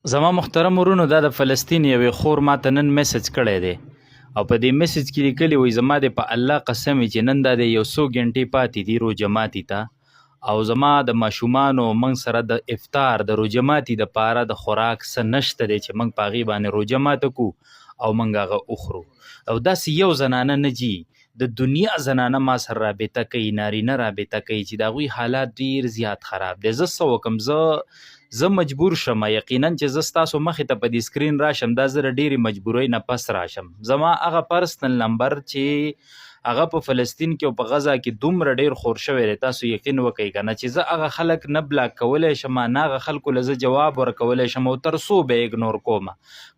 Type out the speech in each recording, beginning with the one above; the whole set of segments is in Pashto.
زما محترم ورونو، دا د فلسطین یوې خور ماته نن میسج کړی دی او په دې میسج کې لیکلي وایي زما د په الله قسم چې نن دا د یو څو ګنټې پاتې دي روژه ماتي ته، او زما د ماشومانو موږ سره د افطار د روژه ماتي دپاره د خوراک څه نشته دی چې موږ په هغې باندې روژه ماته کړو او موږ هغه وخورو. او داسې یو زنانه نه جي، د دنیا زنانه ما سره رابطه کوي، نارینه رابطه کوي چې د هغوی حالات ډیر زیات خراب دی. زه څه وکړم؟ زه مجبور شم یقینا چې زه ستاسو مخې ته په دې سکرین راشم، دا زه د ډېرې مجبورۍ نه پس راشم. زما هغه پرسنل نمبر چې هغه په فلسطین کې او په غزه کې دومره ډېر خور شوی دی، تاسو یقین وکئ که نه چې زه هغه خلک نه بلاک کولی شم، نه هغه خلکو له زه جواب ورکولی شم او تر څو به اګنور کوم.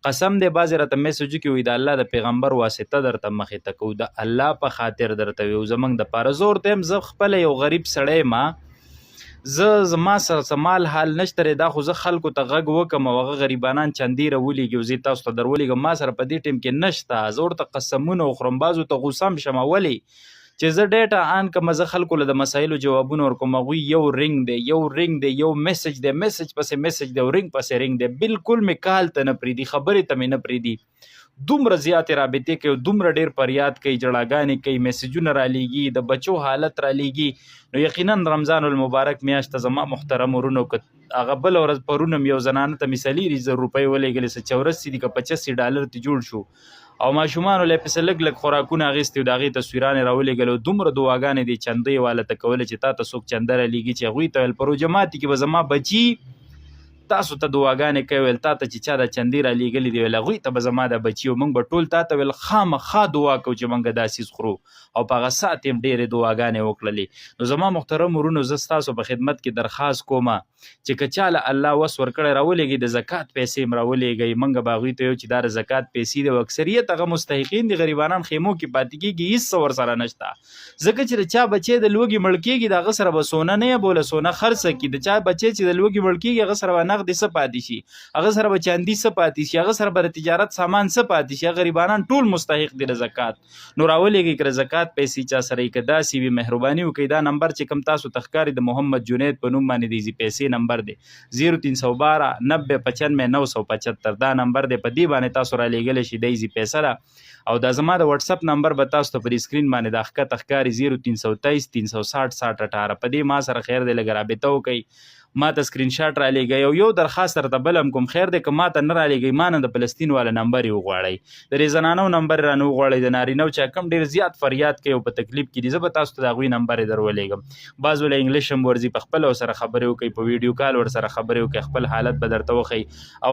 قسم دی بعضې راته میسج وکړي وایي د الله د پیغمبر واسطه درته مخې ته کوو، د الله په خاطر درته ویو زموږ دپاره. زه ورته یم زه خپله یو غریب سړی یم، زما سره څه مال حال نشته دی، دا خو زه خلکو ته غږ وکم او هغه غریبانان چندې راولېږي او زه یې تاسو ته در ولېږم، ما سره په دې ټیم کې نشته. زه ورته قسمونه وخورم، بعضو ته غوسه هم شم. ولې چې زه ډیټا آن کړم، زه خلکو له د مسایلو جوابونه ورکوم، هغوی یو رنګ دی یو رنګ دی یو میسج دی میسج پسې میسج دی او رنګ پسې رنګ دی، بالکل مې کال ته نه پرېږدي، خبرې ته مې نه پرېږدي. دومره زیاتې رابطې کوي، دومره ډېر فریاد کوي، جړاګانې کوي، میسجونه رالیږي، د بچو حالت رالیږي. نو یقینا رمضان المبارک میاشت ته زما محترم ورونو، که هغه بله ورځ پرون هم یو زنانه ته مې 40,000 روپۍ ولېږلې، څه 84 دي که 85 ته جوړ شو او ماشومانو له یې پسې لږ لږ خوراکونه اخیستي او د هغې تصویران یې راولېږلې او دومره دعاګانې دي چندۍ والا ته کولې چې تا ته څوک چنده رالیږي، چې هغوی ته ویل په روژه ماتي کې به زما بچي تاسو ته دعاګانې کوي، ویل تا ته چې چا د چندې رالیږلي دي ویل هغوی ته به زما د بچي او موږ به ټول تا ته ویل خامخا دعا کوو چې موږ دا سیز خورو او په هغه ساعت یې ډېرې دعاګانې وکړلې. نو زما محترم ورونو، زه ستاسو په خدمت کې درخواست کوم چې که چا له الله وس ورکړی راولېږي د زکات پیسې هم راولېږئ، موږ به هغوی ته یو چې دا د زکات پیسې دي او اکثریت هغه مستحقین دي، غریبانان خیمو کې پاتې کېږي، هېڅ څه ورسره نشته. ځکه چې د چا بچی د لوږې مړ کېږي د هغه سره به سونه نه یې بوله سونه خرڅه کړي، د چا بچی چې د لوږې مړ کېږي هغه سره به نغدې څه پاتې شي، هغه سره به چاندي څه پاتې شي، هغه سره به د تجارت سامان څه پاتې شي. غریبانان ټول مستحق دي د زکات. نو راولېږئ که د زکات پیسې چا سره یې که داسې وي مهرباني وکړئ، دا نمبر چې کوم تاسو ته ښکاري د محمد جنید په نوم باندې د ایزي پیسې نمبر دی 0312 90 95 975، دا نمبر دی، په دې باندې تاسو رالیږلی شئ، د ایزي پیسه ده. او دا زما د واتساپ نمبر به تاسو ته په سکرین باندې دا ښکته ښکاري 0323 360 60 18، په دې ما سره خیر دی لږ رابطه وکئ، ما ته سکرین شاټ رالیږئ. او یو درخواست درته بل هم کوم، خیر دی که ما ته نه رالیږئ، ما نه د فلسطین والا نمبر یې وغواړئ، د دې زنانو نمبر یې رانه وغواړئ، د نارینهو چې کوم ډېر زیات فریاد کوي او په تکلیف کې دي، زه به تاسو ته د هغوی نمبر یې در ولېږم. بعض له انګلیش هم ورځي، په خپله ورسره خبرې وکئ، په ویډیو کال ورسره خبرې وکئ، خپل حالت به درته وښیي.